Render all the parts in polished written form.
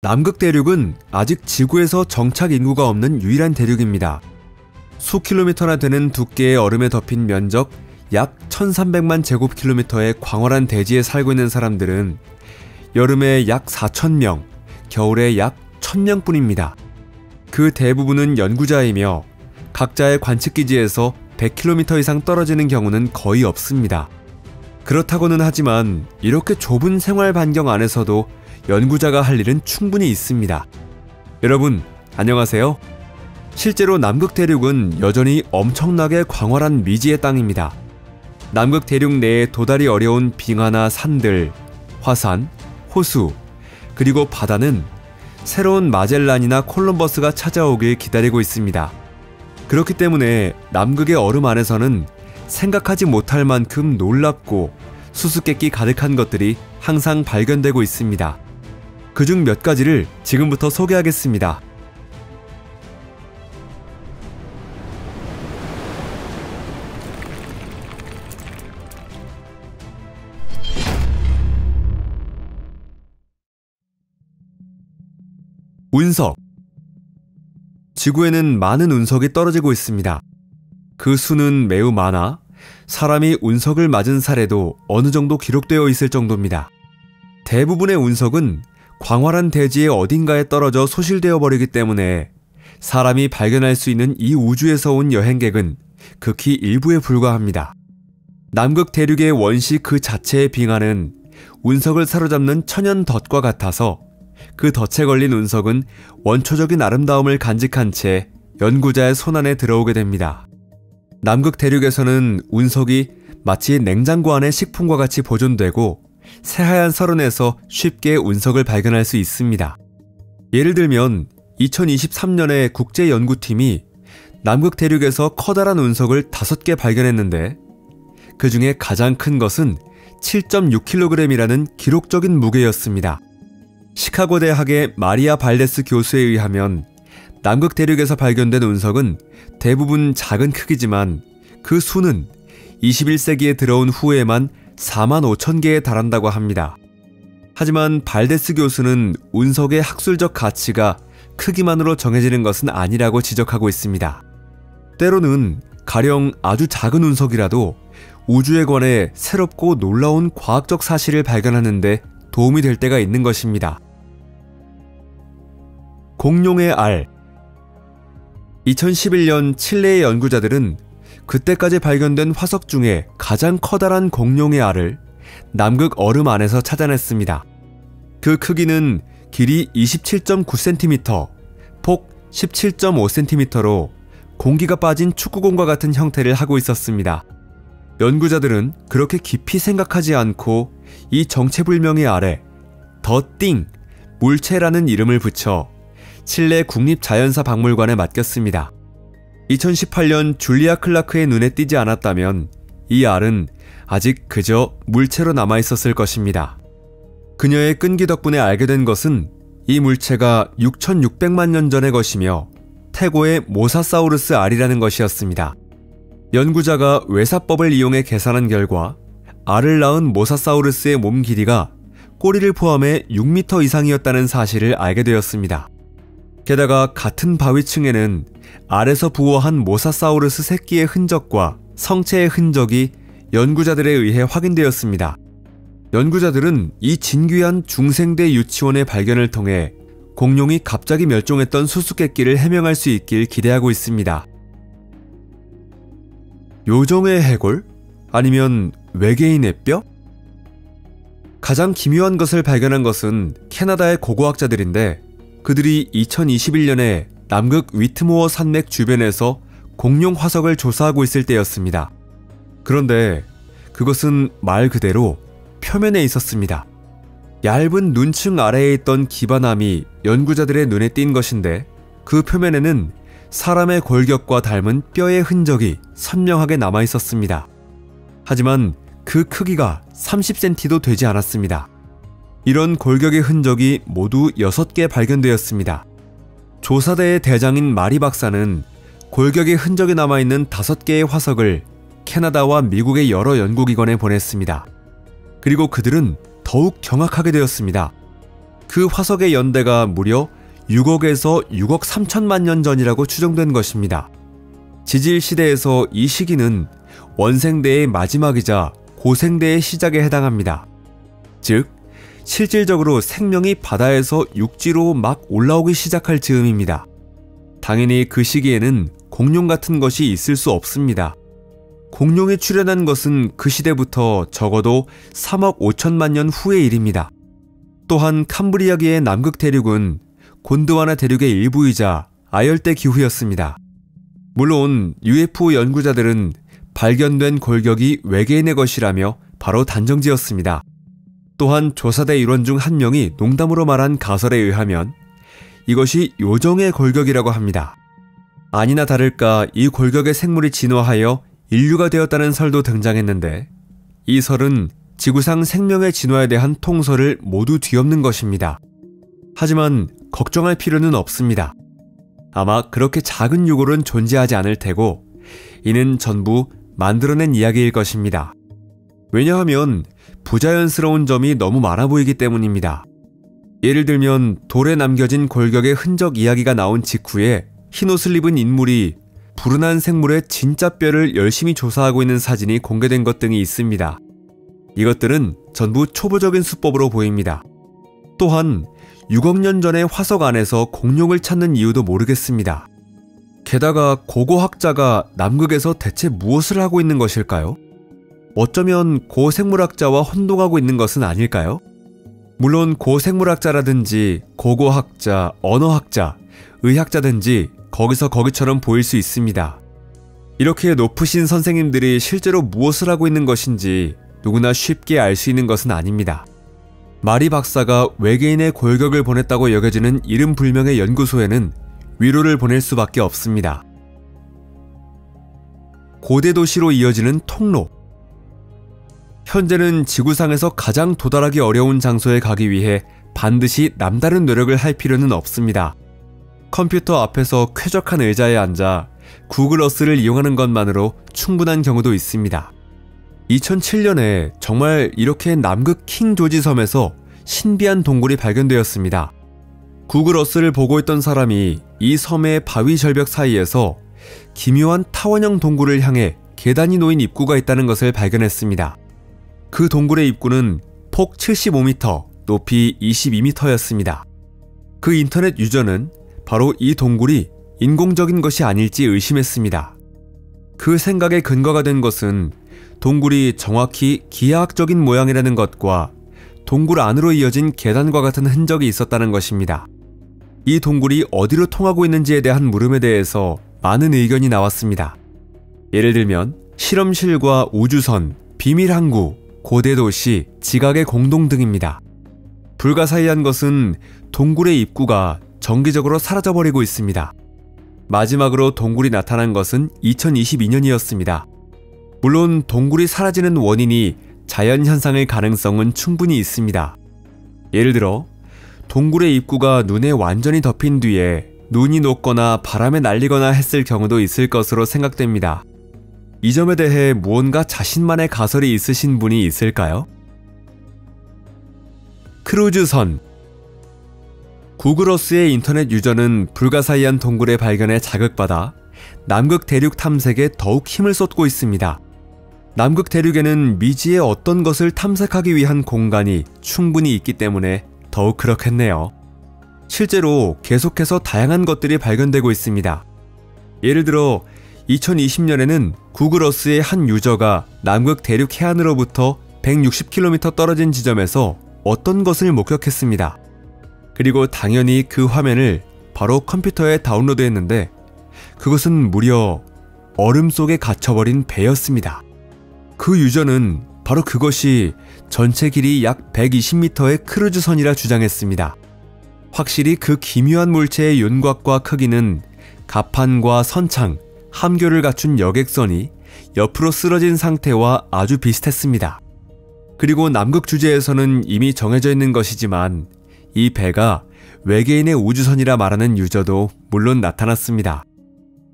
남극 대륙은 아직 지구에서 정착 인구가 없는 유일한 대륙입니다. 수킬로미터나 되는 두께의 얼음에 덮인 면적 약 1300만 제곱킬로미터의 광활한 대지에 살고 있는 사람들은 여름에 약 4000명, 겨울에 약 1000명뿐입니다. 그 대부분은 연구자이며 각자의 관측기지에서 100km 이상 떨어지는 경우는 거의 없습니다. 그렇다고는 하지만 이렇게 좁은 생활 반경 안에서도 연구자가 할 일은 충분히 있습니다. 여러분, 안녕하세요. 실제로 남극 대륙은 여전히 엄청나게 광활한 미지의 땅입니다. 남극 대륙 내에 도달이 어려운 빙하나 산들, 화산, 호수, 그리고 바다는 새로운 마젤란이나 콜럼버스가 찾아오길 기다리고 있습니다. 그렇기 때문에 남극의 얼음 안에서는 생각하지 못할 만큼 놀랍고 수수께끼 가득한 것들이 항상 발견되고 있습니다. 그중 몇 가지를 지금부터 소개하겠습니다. 운석. 지구에는 많은 운석이 떨어지고 있습니다. 그 수는 매우 많아 사람이 운석을 맞은 사례도 어느 정도 기록되어 있을 정도입니다. 대부분의 운석은 광활한 대지의 어딘가에 떨어져 소실되어 버리기 때문에 사람이 발견할 수 있는 이 우주에서 온 여행객은 극히 일부에 불과합니다. 남극 대륙의 원시 그 자체의 빙하는 운석을 사로잡는 천연 덫과 같아서 그 덫에 걸린 운석은 원초적인 아름다움을 간직한 채 연구자의 손안에 들어오게 됩니다. 남극 대륙에서는 운석이 마치 냉장고 안의 식품과 같이 보존되고 새하얀 설원에서 쉽게 운석을 발견할 수 있습니다. 예를 들면 2023년에 국제연구팀이 남극 대륙에서 커다란 운석을 5개 발견했는데 그 중에 가장 큰 것은 7.6kg이라는 기록적인 무게였습니다. 시카고 대학의 마리아 발데스 교수에 의하면 남극 대륙에서 발견된 운석은 대부분 작은 크기지만 그 수는 21세기에 들어온 후에만 45,000개에 달한다고 합니다. 하지만 발데스 교수는 운석의 학술적 가치가 크기만으로 정해지는 것은 아니라고 지적하고 있습니다. 때로는 가령 아주 작은 운석이라도 우주에 관해 새롭고 놀라운 과학적 사실을 발견하는 데 도움이 될 때가 있는 것입니다. 공룡의 알. 2011년 칠레의 연구자들은 그때까지 발견된 화석 중에 가장 커다란 공룡의 알을 남극 얼음 안에서 찾아냈습니다. 그 크기는 길이 27.9cm, 폭 17.5cm로 공기가 빠진 축구공과 같은 형태를 하고 있었습니다. 연구자들은 그렇게 깊이 생각하지 않고 이 정체불명의 알에 더 띵, 물체라는 이름을 붙여 칠레 국립자연사박물관에 맡겼습니다. 2018년 줄리아 클라크의 눈에 띄지 않았다면 이 알은 아직 그저 물체로 남아있었을 것입니다. 그녀의 끈기 덕분에 알게 된 것은 이 물체가 6,600만 년 전의 것이며 태고의 모사사우루스 알이라는 것이었습니다. 연구자가 외사법을 이용해 계산한 결과 알을 낳은 모사사우루스의 몸 길이가 꼬리를 포함해 6m 이상이었다는 사실을 알게 되었습니다. 게다가 같은 바위층에는 알에서 부화한 모사사우루스 새끼의 흔적과 성체의 흔적이 연구자들에 의해 확인되었습니다. 연구자들은 이 진귀한 중생대 유치원의 발견을 통해 공룡이 갑자기 멸종했던 수수께끼를 해명할 수 있길 기대하고 있습니다. 요정의 해골? 아니면 외계인의 뼈? 가장 기묘한 것을 발견한 것은 캐나다의 고고학자들인데 그들이 2021년에 남극 위트모어 산맥 주변에서 공룡 화석을 조사하고 있을 때였습니다. 그런데 그것은 말 그대로 표면에 있었습니다. 얇은 눈층 아래에 있던 기반암이 연구자들의 눈에 띈 것인데 그 표면에는 사람의 골격과 닮은 뼈의 흔적이 선명하게 남아 있었습니다. 하지만 그 크기가 30cm도 되지 않았습니다. 이런 골격의 흔적이 모두 6개 발견되었습니다. 조사대의 대장인 마리 박사는 골격의 흔적이 남아있는 5개의 화석을 캐나다와 미국의 여러 연구기관에 보냈습니다. 그리고 그들은 더욱 경악하게 되었습니다. 그 화석의 연대가 무려 6억에서 6억 3천만 년 전이라고 추정된 것입니다. 지질 시대에서 이 시기는 원생대의 마지막이자 고생대의 시작에 해당합니다. 즉, 실질적으로 생명이 바다에서 육지로 막 올라오기 시작할 즈음입니다. 당연히 그 시기에는 공룡 같은 것이 있을 수 없습니다. 공룡이 출현한 것은 그 시대부터 적어도 3억 5천만 년 후의 일입니다. 또한 캄브리아기의 남극 대륙은 곤드와나 대륙의 일부이자 아열대 기후였습니다. 물론 UFO 연구자들은 발견된 골격이 외계인의 것이라며 바로 단정지었습니다. 또한 조사대 일원 중 한 명이 농담으로 말한 가설에 의하면 이것이 요정의 골격이라고 합니다. 아니나 다를까 이 골격의 생물이 진화하여 인류가 되었다는 설도 등장했는데, 이 설은 지구상 생명의 진화에 대한 통설을 모두 뒤엎는 것입니다. 하지만 걱정할 필요는 없습니다. 아마 그렇게 작은 유골은 존재하지 않을 테고 이는 전부 만들어낸 이야기일 것입니다. 왜냐하면 부자연스러운 점이 너무 많아 보이기 때문입니다. 예를 들면 돌에 남겨진 골격의 흔적 이야기가 나온 직후에 흰옷을 입은 인물이 불운한 생물의 진짜 뼈를 열심히 조사하고 있는 사진이 공개된 것 등이 있습니다. 이것들은 전부 초보적인 수법으로 보입니다. 또한 6억 년 전의 화석 안에서 공룡을 찾는 이유도 모르겠습니다. 게다가 고고학자가 남극에서 대체 무엇을 하고 있는 것일까요? 어쩌면 고생물학자와 혼동하고 있는 것은 아닐까요? 물론 고생물학자라든지 고고학자, 언어학자, 의학자든지 거기서 거기처럼 보일 수 있습니다. 이렇게 높으신 선생님들이 실제로 무엇을 하고 있는 것인지 누구나 쉽게 알 수 있는 것은 아닙니다. 마리 박사가 외계인의 골격을 보냈다고 여겨지는 이름 불명의 연구소에는 위로를 보낼 수밖에 없습니다. 고대 도시로 이어지는 통로. 현재는 지구상에서 가장 도달하기 어려운 장소에 가기 위해 반드시 남다른 노력을 할 필요는 없습니다. 컴퓨터 앞에서 쾌적한 의자에 앉아 구글 어스를 이용하는 것만으로 충분한 경우도 있습니다. 2007년에 정말 이렇게 남극 킹 조지 섬에서 신비한 동굴이 발견되었습니다. 구글 어스를 보고 있던 사람이 이 섬의 바위 절벽 사이에서 기묘한 타원형 동굴을 향해 계단이 놓인 입구가 있다는 것을 발견했습니다. 그 동굴의 입구는 폭 75m, 높이 22m였습니다. 그 인터넷 유저는 바로 이 동굴이 인공적인 것이 아닐지 의심했습니다. 그 생각의 근거가 된 것은 동굴이 정확히 기하학적인 모양이라는 것과 동굴 안으로 이어진 계단과 같은 흔적이 있었다는 것입니다. 이 동굴이 어디로 통하고 있는지에 대한 물음에 대해서 많은 의견이 나왔습니다. 예를 들면 실험실과 우주선, 비밀항구, 고대도시, 지각의 공동 등입니다. 불가사의한 것은 동굴의 입구가 정기적으로 사라져버리고 있습니다. 마지막으로 동굴이 나타난 것은 2022년이었습니다. 물론 동굴이 사라지는 원인이 자연현상일 가능성은 충분히 있습니다. 예를 들어 동굴의 입구가 눈에 완전히 덮인 뒤에 눈이 녹거나 바람에 날리거나 했을 경우도 있을 것으로 생각됩니다. 이 점에 대해 무언가 자신만의 가설이 있으신 분이 있을까요? 크루즈선. 구글어스의 인터넷 유저는 불가사의한 동굴의 발견에 자극받아 남극 대륙 탐색에 더욱 힘을 쏟고 있습니다. 남극 대륙에는 미지의 어떤 것을 탐색하기 위한 공간이 충분히 있기 때문에 더욱 그렇겠네요. 실제로 계속해서 다양한 것들이 발견되고 있습니다. 예를 들어 2020년에는 구글어스의 한 유저가 남극 대륙 해안으로부터 160km 떨어진 지점에서 어떤 것을 목격했습니다. 그리고 당연히 그 화면을 바로 컴퓨터에 다운로드했는데 그것은 무려 얼음 속에 갇혀버린 배였습니다. 그 유저는 바로 그것이 전체 길이 약 120m의 크루즈선이라 주장했습니다. 확실히 그 기묘한 물체의 윤곽과 크기는 갑판과 선창, 함교를 갖춘 여객선이 옆으로 쓰러진 상태와 아주 비슷했습니다. 그리고 남극 주제에서는 이미 정해져 있는 것이지만 이 배가 외계인의 우주선이라 말하는 유저도 물론 나타났습니다.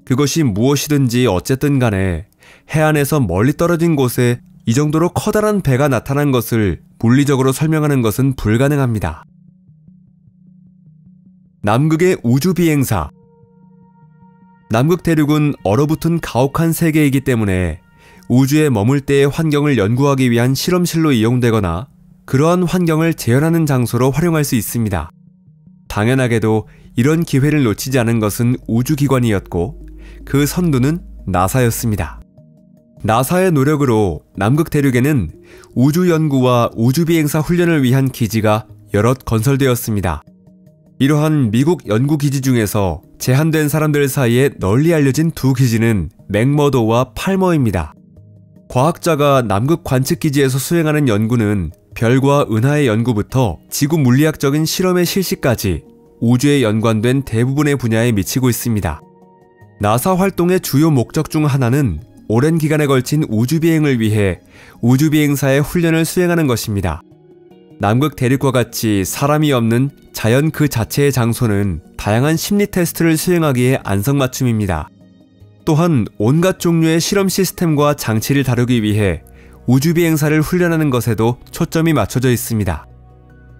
그것이 무엇이든지 어쨌든 간에 해안에서 멀리 떨어진 곳에 이 정도로 커다란 배가 나타난 것을 물리적으로 설명하는 것은 불가능합니다. 남극의 우주비행사. 남극 대륙은 얼어붙은 가혹한 세계이기 때문에 우주에 머물 때의 환경을 연구하기 위한 실험실로 이용되거나 그러한 환경을 재현하는 장소로 활용할 수 있습니다. 당연하게도 이런 기회를 놓치지 않은 것은 우주기관이었고 그 선두는 나사였습니다. 나사의 노력으로 남극 대륙에는 우주연구와 우주비행사 훈련을 위한 기지가 여럿 건설되었습니다. 이러한 미국 연구기지 중에서 제한된 사람들 사이에 널리 알려진 두 기지는 맥머도와 팔머입니다. 과학자가 남극 관측기지에서 수행하는 연구는 별과 은하의 연구부터 지구 물리학적인 실험의 실시까지 우주에 연관된 대부분의 분야에 미치고 있습니다. 나사 활동의 주요 목적 중 하나는 오랜 기간에 걸친 우주비행을 위해 우주비행사의 훈련을 수행하는 것입니다. 남극 대륙과 같이 사람이 없는 자연 그 자체의 장소는 다양한 심리 테스트를 수행하기에 안성맞춤입니다. 또한 온갖 종류의 실험 시스템과 장치를 다루기 위해 우주비행사를 훈련하는 것에도 초점이 맞춰져 있습니다.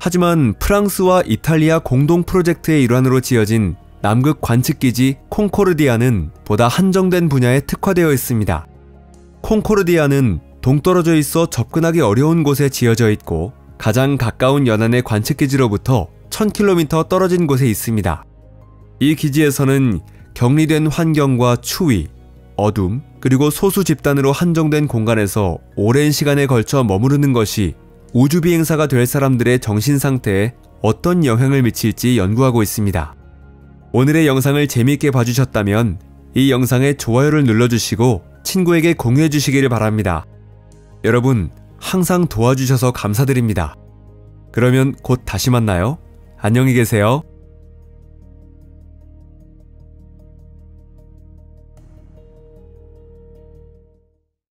하지만 프랑스와 이탈리아 공동 프로젝트의 일환으로 지어진 남극 관측기지 콩코르디아는 보다 한정된 분야에 특화되어 있습니다. 콩코르디아는 동떨어져 있어 접근하기 어려운 곳에 지어져 있고 가장 가까운 연안의 관측기지로부터 1000km 떨어진 곳에 있습니다. 이 기지에서는 격리된 환경과 추위, 어둠, 그리고 소수 집단으로 한정된 공간에서 오랜 시간에 걸쳐 머무르는 것이 우주비행사가 될 사람들의 정신 상태에 어떤 영향을 미칠지 연구하고 있습니다. 오늘의 영상을 재미있게 봐주셨다면 이 영상에 좋아요를 눌러주시고 친구에게 공유해 주시기를 바랍니다. 여러분, 항상 도와주셔서 감사드립니다. 그러면 곧 다시 만나요. 안녕히 계세요.